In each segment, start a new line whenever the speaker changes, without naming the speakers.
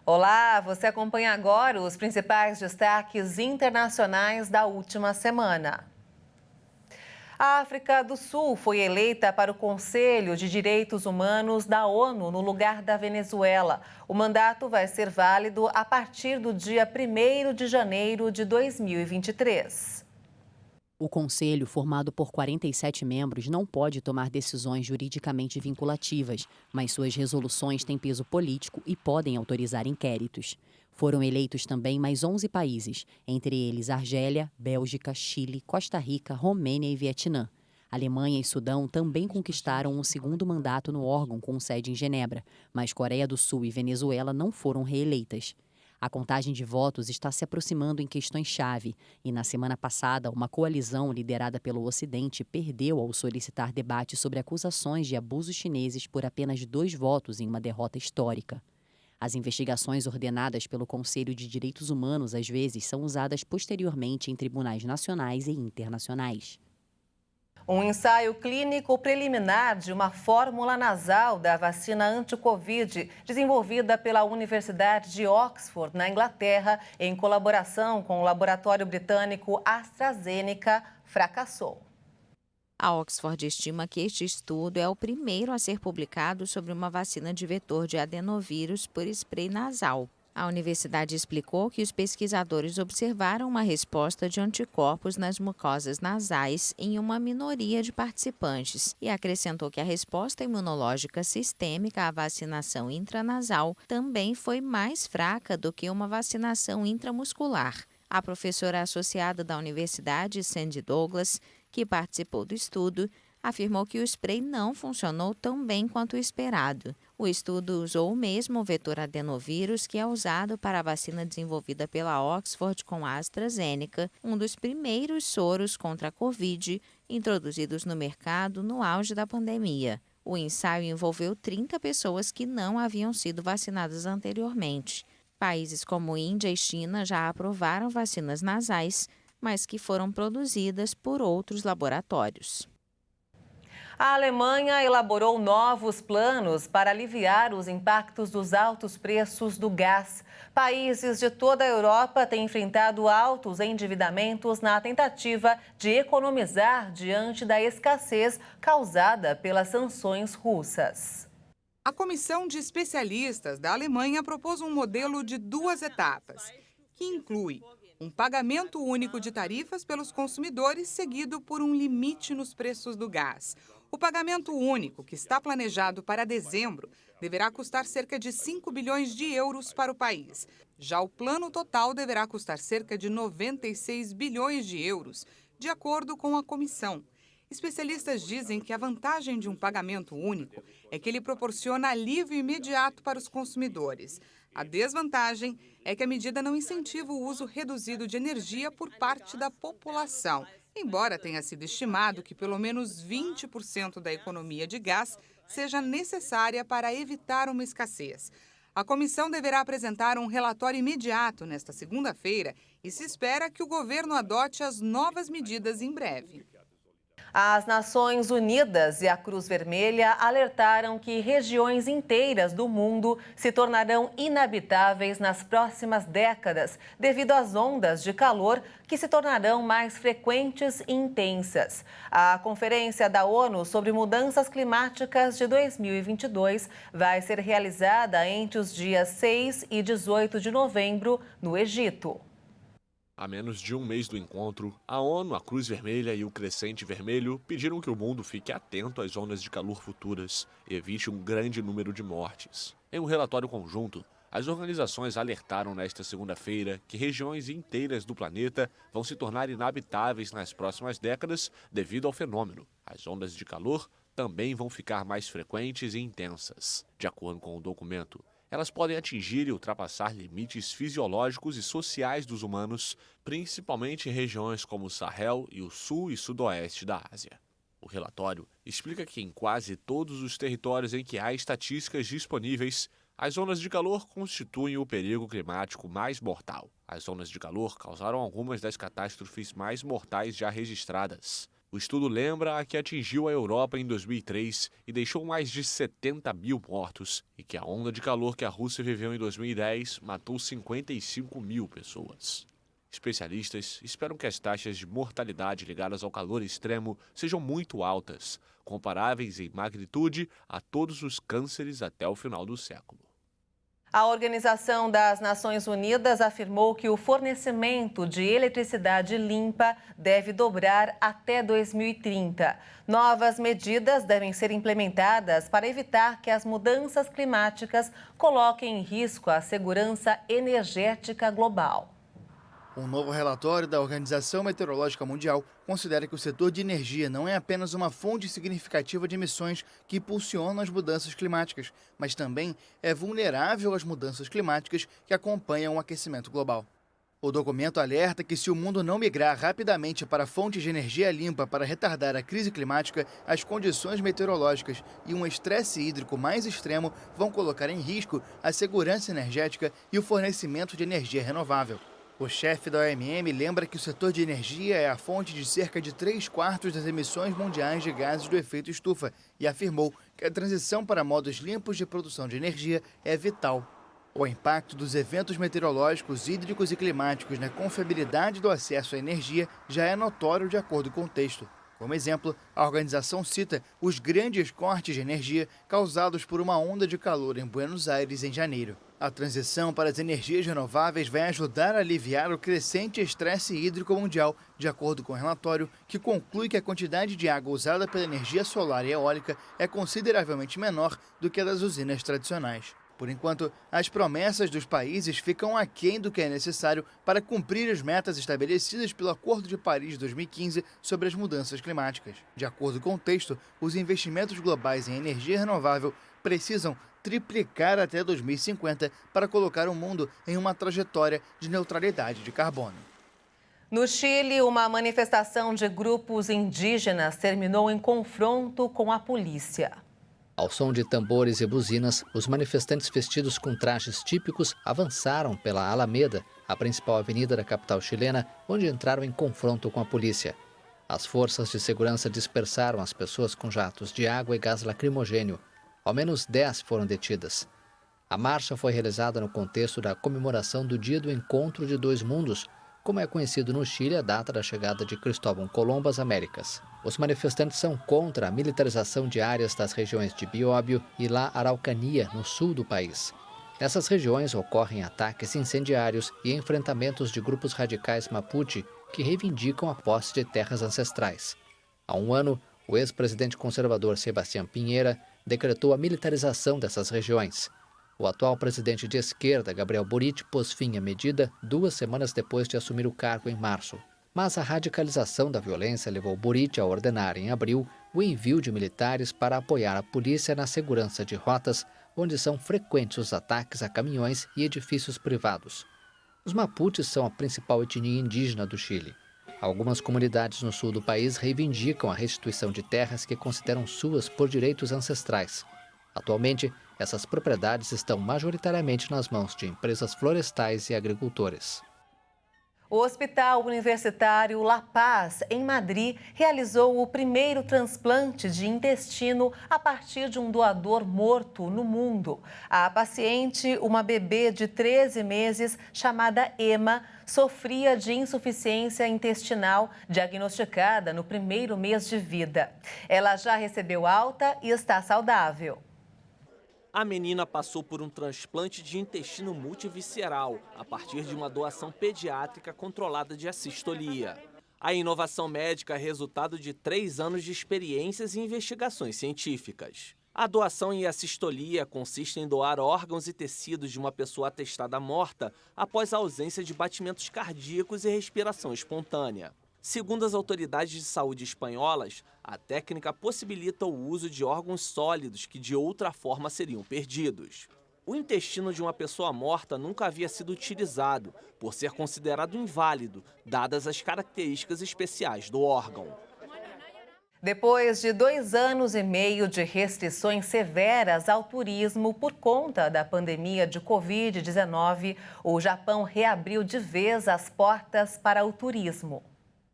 Olá, você acompanha agora os principais destaques internacionais da última semana. A África do Sul foi eleita para o Conselho de Direitos Humanos da ONU no lugar da Venezuela. O mandato vai ser válido a partir do dia 1º de janeiro de 2023.
O conselho, formado por 47 membros, não pode tomar decisões juridicamente vinculativas, mas suas resoluções têm peso político e podem autorizar inquéritos. Foram eleitos também mais 11 países, entre eles Argélia, Bélgica, Chile, Costa Rica, Romênia e Vietnã. Alemanha e Sudão também conquistaram um segundo mandato no órgão com sede em Genebra, mas Coreia do Sul e Venezuela não foram reeleitas. A contagem de votos está se aproximando em questões-chave e, na semana passada, uma coalizão liderada pelo Ocidente perdeu ao solicitar debate sobre acusações de abusos chineses por apenas 2 votos em uma derrota histórica. As investigações ordenadas pelo Conselho de Direitos Humanos às vezes são usadas posteriormente em tribunais nacionais e internacionais.
Um ensaio clínico preliminar de uma fórmula nasal da vacina anti-Covid, desenvolvida pela Universidade de Oxford, na Inglaterra, em colaboração com o laboratório britânico AstraZeneca, fracassou.
A Oxford estima que este estudo é o primeiro a ser publicado sobre uma vacina de vetor de adenovírus por spray nasal. A universidade explicou que os pesquisadores observaram uma resposta de anticorpos nas mucosas nasais em uma minoria de participantes e acrescentou que a resposta imunológica sistêmica à vacinação intranasal também foi mais fraca do que uma vacinação intramuscular. A professora associada da universidade, Sandy Douglas, que participou do estudo, afirmou que o spray não funcionou tão bem quanto o esperado. O estudo usou o mesmo vetor adenovírus que é usado para a vacina desenvolvida pela Oxford com a AstraZeneca, um dos primeiros soros contra a Covid introduzidos no mercado no auge da pandemia. O ensaio envolveu 30 pessoas que não haviam sido vacinadas anteriormente. Países como Índia e China já aprovaram vacinas nasais, mas que foram produzidas por outros laboratórios.
A Alemanha elaborou novos planos para aliviar os impactos dos altos preços do gás. Países de toda a Europa têm enfrentado altos endividamentos na tentativa de economizar diante da escassez causada pelas sanções russas.
A comissão de especialistas da Alemanha propôs um modelo de 2 etapas, que inclui um pagamento único de tarifas pelos consumidores, seguido por um limite nos preços do gás. O pagamento único, que está planejado para dezembro, deverá custar cerca de 5 bilhões de euros para o país. Já o plano total deverá custar cerca de 96 bilhões de euros, de acordo com a comissão. Especialistas dizem que a vantagem de um pagamento único é que ele proporciona alívio imediato para os consumidores. A desvantagem é que a medida não incentiva o uso reduzido de energia por parte da população, embora tenha sido estimado que pelo menos 20% da economia de gás seja necessária para evitar uma escassez. A comissão deverá apresentar um relatório imediato nesta segunda-feira e se espera que o governo adote as novas medidas em breve.
As Nações Unidas e a Cruz Vermelha alertaram que regiões inteiras do mundo se tornarão inabitáveis nas próximas décadas devido às ondas de calor que se tornarão mais frequentes e intensas. A Conferência da ONU sobre Mudanças Climáticas de 2022 vai ser realizada entre os dias 6 e 18 de novembro, no Egito.
A menos de um mês do encontro, a ONU, a Cruz Vermelha e o Crescente Vermelho pediram que o mundo fique atento às ondas de calor futuras e evite um grande número de mortes. Em um relatório conjunto, as organizações alertaram nesta segunda-feira que regiões inteiras do planeta vão se tornar inabitáveis nas próximas décadas devido ao fenômeno. As ondas de calor também vão ficar mais frequentes e intensas. De acordo com o documento, elas podem atingir e ultrapassar limites fisiológicos e sociais dos humanos, principalmente em regiões como o Sahel e o sul e sudoeste da Ásia. O relatório explica que em quase todos os territórios em que há estatísticas disponíveis, as ondas de calor constituem o perigo climático mais mortal. As ondas de calor causaram algumas das catástrofes mais mortais já registradas. O estudo lembra a que atingiu a Europa em 2003 e deixou mais de 70 mil mortos, e que a onda de calor que a Rússia viveu em 2010 matou 55 mil pessoas. Especialistas esperam que as taxas de mortalidade ligadas ao calor extremo sejam muito altas, comparáveis em magnitude a todos os cânceres até o final do século.
A Organização das Nações Unidas afirmou que o fornecimento de eletricidade limpa deve dobrar até 2030. Novas medidas devem ser implementadas para evitar que as mudanças climáticas coloquem em risco a segurança energética global.
Um novo relatório da Organização Meteorológica Mundial considera que o setor de energia não é apenas uma fonte significativa de emissões que impulsionam as mudanças climáticas, mas também é vulnerável às mudanças climáticas que acompanham o aquecimento global. O documento alerta que se o mundo não migrar rapidamente para fontes de energia limpa para retardar a crise climática, as condições meteorológicas e um estresse hídrico mais extremo vão colocar em risco a segurança energética e o fornecimento de energia renovável. O chefe da OMM lembra que o setor de energia é a fonte de cerca de 3/4 das emissões mundiais de gases do efeito estufa e afirmou que a transição para modos limpos de produção de energia é vital. O impacto dos eventos meteorológicos, hídricos e climáticos na confiabilidade do acesso à energia já é notório de acordo com o texto. Como exemplo, a organização cita os grandes cortes de energia causados por uma onda de calor em Buenos Aires em janeiro. A transição para as energias renováveis vai ajudar a aliviar o crescente estresse hídrico mundial, de acordo com o relatório, que conclui que a quantidade de água usada pela energia solar e eólica é consideravelmente menor do que a das usinas tradicionais. Por enquanto, as promessas dos países ficam aquém do que é necessário para cumprir as metas estabelecidas pelo Acordo de Paris de 2015 sobre as mudanças climáticas. De acordo com o texto, os investimentos globais em energia renovável precisam triplicar até 2050 para colocar o mundo em uma trajetória de neutralidade de carbono.
No Chile, uma manifestação de grupos indígenas terminou em confronto com a polícia.
Ao som de tambores e buzinas, os manifestantes vestidos com trajes típicos avançaram pela Alameda, a principal avenida da capital chilena, onde entraram em confronto com a polícia. As forças de segurança dispersaram as pessoas com jatos de água e gás lacrimogênio. Ao menos 10 foram detidas. A marcha foi realizada no contexto da comemoração do Dia do Encontro de Dois Mundos, como é conhecido no Chile a data da chegada de Cristóvão Colombo às Américas. Os manifestantes são contra a militarização de áreas das regiões de Bióbio e La Araucanía, no sul do país. Nessas regiões ocorrem ataques incendiários e enfrentamentos de grupos radicais Mapuche que reivindicam a posse de terras ancestrais. Há um ano, o ex-presidente conservador Sebastián Piñera decretou a militarização dessas regiões. O atual presidente de esquerda, Gabriel Boric, pôs fim à medida 2 semanas depois de assumir o cargo em março. Mas a radicalização da violência levou Boric a ordenar, em abril, o envio de militares para apoiar a polícia na segurança de rotas, onde são frequentes os ataques a caminhões e edifícios privados. Os Mapuches são a principal etnia indígena do Chile. Algumas comunidades no sul do país reivindicam a restituição de terras que consideram suas por direitos ancestrais. Atualmente, essas propriedades estão majoritariamente nas mãos de empresas florestais e agricultores.
O Hospital Universitário La Paz, em Madrid, realizou o primeiro transplante de intestino a partir de um doador morto no mundo. A paciente, uma bebê de 13 meses, chamada Emma, sofria de insuficiência intestinal, diagnosticada no primeiro mês de vida. Ela já recebeu alta e está saudável.
A menina passou por um transplante de intestino multivisceral, a partir de uma doação pediátrica controlada de assistolia. A inovação médica é resultado de 3 anos de experiências e investigações científicas. A doação em assistolia consiste em doar órgãos e tecidos de uma pessoa atestada morta após a ausência de batimentos cardíacos e respiração espontânea. Segundo as autoridades de saúde espanholas, a técnica possibilita o uso de órgãos sólidos que de outra forma seriam perdidos. O intestino de uma pessoa morta nunca havia sido utilizado, por ser considerado inválido, dadas as características especiais do órgão.
Depois de 2 anos e meio de restrições severas ao turismo por conta da pandemia de Covid-19, o Japão reabriu de vez as portas para o turismo.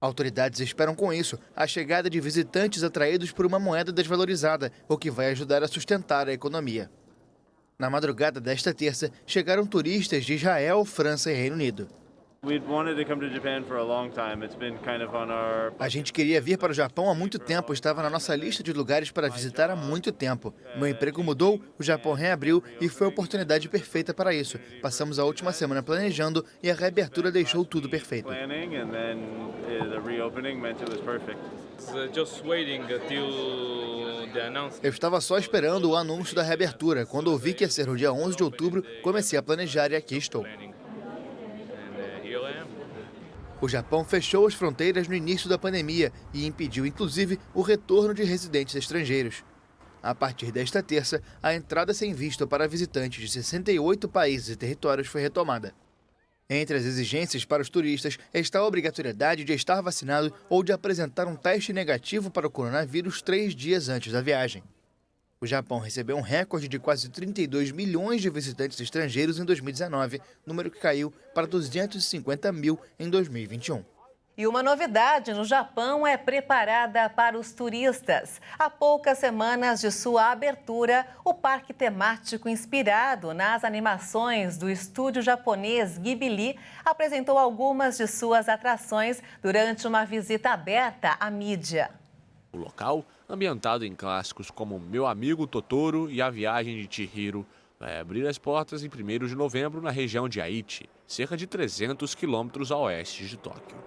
Autoridades esperam com isso a chegada de visitantes atraídos por uma moeda desvalorizada, o que vai ajudar a sustentar a economia. Na madrugada desta terça, chegaram turistas de Israel, França e Reino Unido. A gente queria vir para o Japão há muito tempo, estava na nossa lista de lugares para visitar há muito tempo. Meu emprego mudou, o Japão reabriu e foi a oportunidade perfeita para isso. Passamos a última semana planejando e a reabertura deixou tudo perfeito. Eu estava só esperando o anúncio da reabertura. Quando ouvi que ia ser no dia 11 de outubro, comecei a planejar e aqui estou. O Japão fechou as fronteiras no início da pandemia e impediu, inclusive, o retorno de residentes estrangeiros. A partir desta terça, a entrada sem visto para visitantes de 68 países e territórios foi retomada. Entre as exigências para os turistas está a obrigatoriedade de estar vacinado ou de apresentar um teste negativo para o coronavírus 3 dias antes da viagem. O Japão recebeu um recorde de quase 32 milhões de visitantes estrangeiros em 2019, número que caiu para 250 mil em 2021.
E uma novidade no Japão é preparada para os turistas. Há poucas semanas de sua abertura, o parque temático inspirado nas animações do estúdio japonês Ghibli apresentou algumas de suas atrações durante uma visita aberta à mídia.
O local, ambientado em clássicos como Meu Amigo Totoro e A Viagem de Chihiro, vai abrir as portas em 1º de novembro na região de Aichi, cerca de 300 quilômetros a oeste de Tóquio.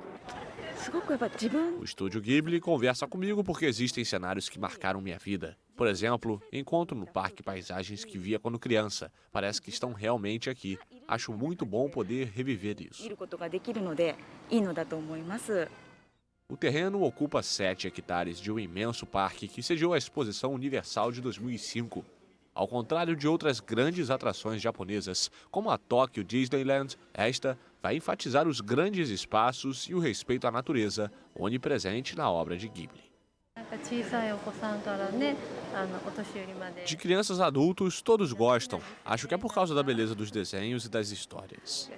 O estúdio Ghibli conversa comigo porque existem cenários que marcaram minha vida. Por exemplo, encontro no parque paisagens que via quando criança. Parece que estão realmente aqui. Acho muito bom poder reviver isso. O terreno ocupa 7 hectares de um imenso parque que sediou a Exposição Universal de 2005. Ao contrário de outras grandes atrações japonesas, como a Tokyo Disneyland, esta vai enfatizar os grandes espaços e o respeito à natureza, onipresente na obra de Ghibli. De crianças a adultos, todos gostam. Acho que é por causa da beleza dos desenhos e das histórias.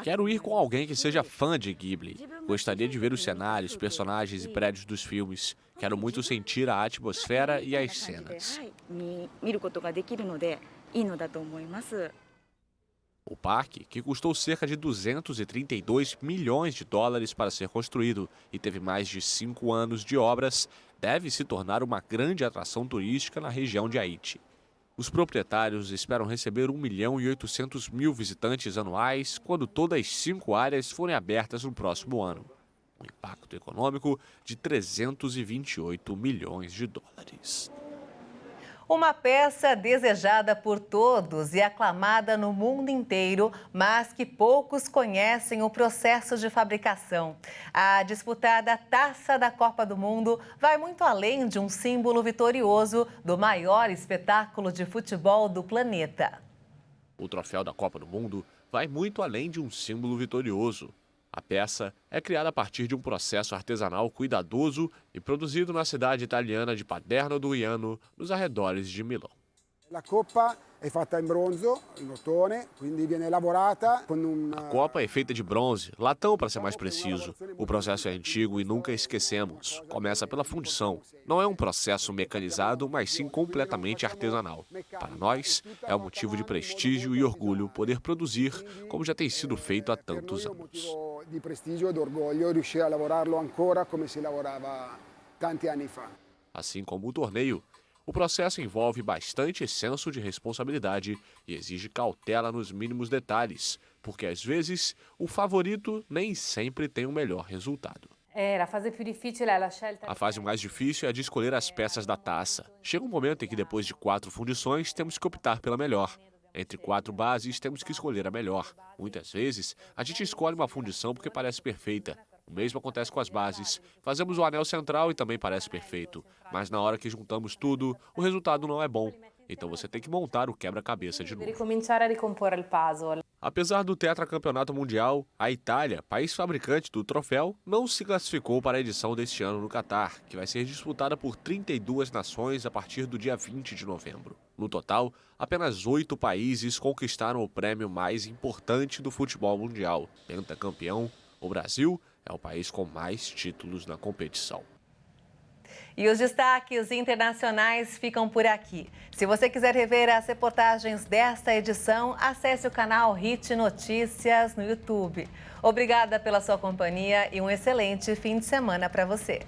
Quero ir com alguém que seja fã de Ghibli. Gostaria de ver os cenários, personagens e prédios dos filmes. Quero muito sentir a atmosfera e as cenas. O parque, que custou cerca de 232 milhões de dólares para ser construído e teve mais de 5 anos de obras, deve se tornar uma grande atração turística na região de Aichi. Os proprietários esperam receber 1.800.000 visitantes anuais quando todas as 5 áreas forem abertas no próximo ano. Um impacto econômico de 328 milhões de dólares.
Uma peça desejada por todos e aclamada no mundo inteiro, mas que poucos conhecem o processo de fabricação. A disputada Taça da Copa do Mundo vai muito além de um símbolo vitorioso do maior espetáculo de futebol do planeta.
O troféu da Copa do Mundo vai muito além de um símbolo vitorioso. A peça é criada a partir de um processo artesanal cuidadoso e produzido na cidade italiana de Paderno do Iano, nos arredores de Milão.
A Copa é feita em bronze, em latone, quindi viene lavorata com
A Copa é feita de bronze, latão para ser mais preciso. O processo é antigo e nunca esquecemos. Começa pela fundição. Não é um processo mecanizado, mas sim completamente artesanal. Para nós, é um motivo de prestígio e orgulho poder produzir como já tem sido feito há tantos anos.
De prestígio e orgulho riuscire a lavorarlo ancora come si lavorava tanti anni fa.
Assim como o torneio, o processo envolve bastante senso de responsabilidade e exige cautela nos mínimos detalhes, porque às vezes o favorito nem sempre tem o melhor resultado. A fase mais difícil é a de escolher as peças da taça. Chega um momento em que depois de 4 fundições temos que optar pela melhor. Entre 4 bases temos que escolher a melhor. Muitas vezes a gente escolhe uma fundição porque parece perfeita. O mesmo acontece com as bases. Fazemos o anel central e também parece perfeito. Mas na hora que juntamos tudo, o resultado não é bom. Então você tem que montar o quebra-cabeça de novo. Apesar do tetracampeonato mundial, a Itália, país fabricante do troféu, não se classificou para a edição deste ano no Catar, que vai ser disputada por 32 nações a partir do dia 20 de novembro. No total, apenas 8 países conquistaram o prêmio mais importante do futebol mundial. Pentacampeão, o Brasil é o país com mais títulos na competição.
E os destaques internacionais ficam por aqui. Se você quiser rever as reportagens desta edição, acesse o canal Hit Notícias no YouTube. Obrigada pela sua companhia e um excelente fim de semana para você.